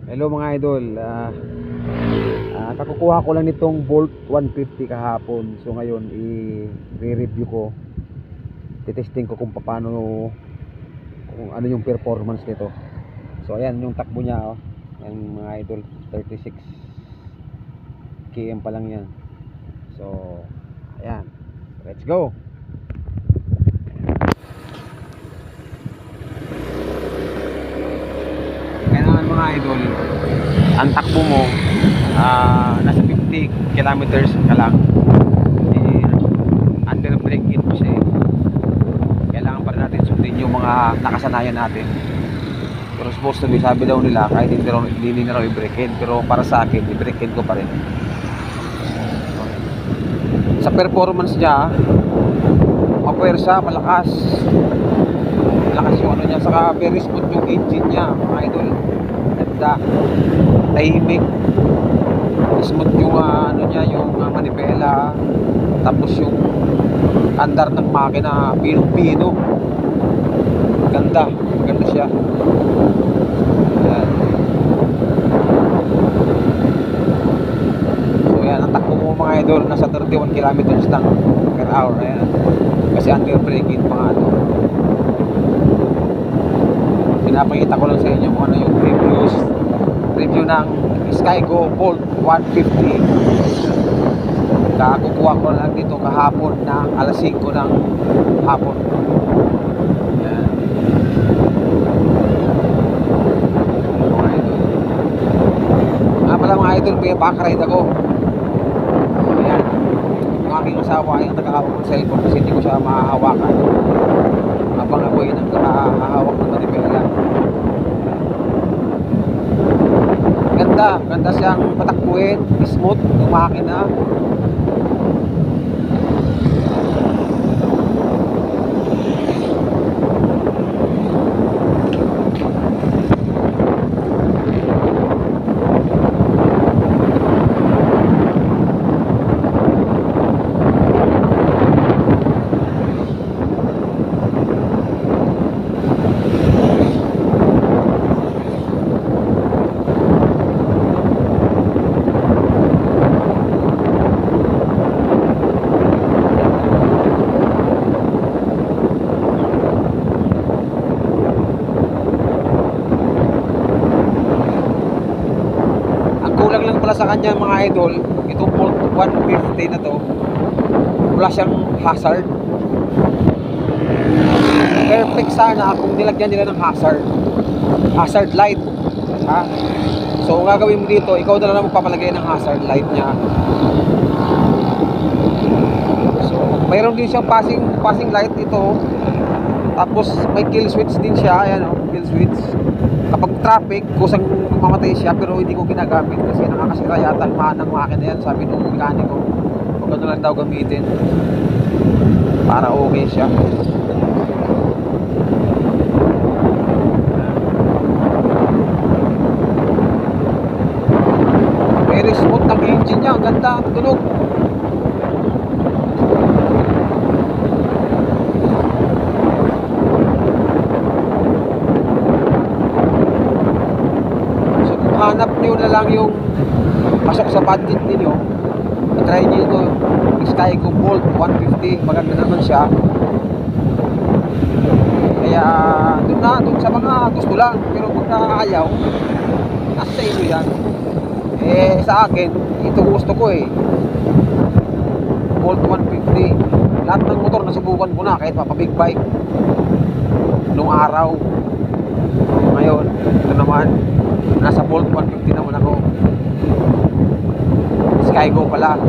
Hello mga idol, kakukuha ko lang nitong Bolt 150 kahapon. So ngayon i-review ko, titesting ko kung paano, kung ano yung performance nito. So ayan yung takbo niya, yan mga idol, 36 km pa lang yan. So ayan, let's go. Kailangan mga idol, ang takbo mo nasa 50 kilometers ka lang, under brake in po siya. Kailangan pa rin natin sundin yung mga nakasanayan natin. Pero supposed to be, sabi daw nila, kahit hindi na raw i-brake in, pero para sa akin i-brake in ko pa rin. Sa performance niya, mapwersa, malakas yung ano niya, saka very smooth yung engine niya mga idol. Ganda, tahimik, smooth yung ano niya, yung manibela, tapos yung andar ng makina pinong-pino. Maganda siya. Ayan. So yan, ang takbo mo mga idol, nasa 31 kilometers lang per hour. Ayan, kasi under braking pa nga ito. Pinapakita ko lang sa inyo kung ano yung review ng Skygo Bolt 150. Kakukuha ko lang dito kahapon na alas 5 ng hapon. Ayan. Pala mga idol, may backride ako. Ayan, yung aking asawa ay nagkahawak ng cellphone kasi hindi ko siya mahahawakan habang ako ay nakahawak ng manibela. Ganda siyang patakbuhin, smooth yung makina. Kulang lang pala sa kanya mga idol, itong Bolt 150 na to, wala siyang hazard. Perfect sana kung nilagyan nila ng hazard light, ha? So ang gagawin mo dito, ikaw na lang magpapalagay ng hazard light niya. So mayroon din siyang passing light ito. Tapos may kill switch din siya, ayan o, kill switch. Kapag traffic, kusang mamatay siya, pero hindi ko ginagamit kasi nakakasira yata ng makina yan, sabi nung mekaniko. Huwag ano lang daw gamitin para okay siya. Very smooth ng engine niya, ganda ang tunog. Hanap nyo na lang yung pasok sa budget ninyo, try nyo ito, Skygo Bolt 150, maganda naman siya. Kaya doon sa mga gusto lang, pero pagka ayaw, nasa inyo yan. Sa akin, ito gusto ko Bolt 150. Lahat ng motor nasubukan ko na, kahit big bike nung araw. Ngayon, ito naman, nasa Bolt 150 naman ako. Skygo pala.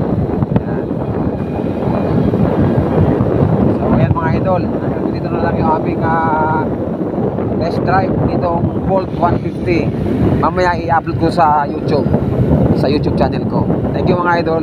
Ayan. So ayan mga idol, dito na lang yung aming test drive nitong Bolt 150. Mamaya i-upload ko sa YouTube channel ko. Thank you mga idol.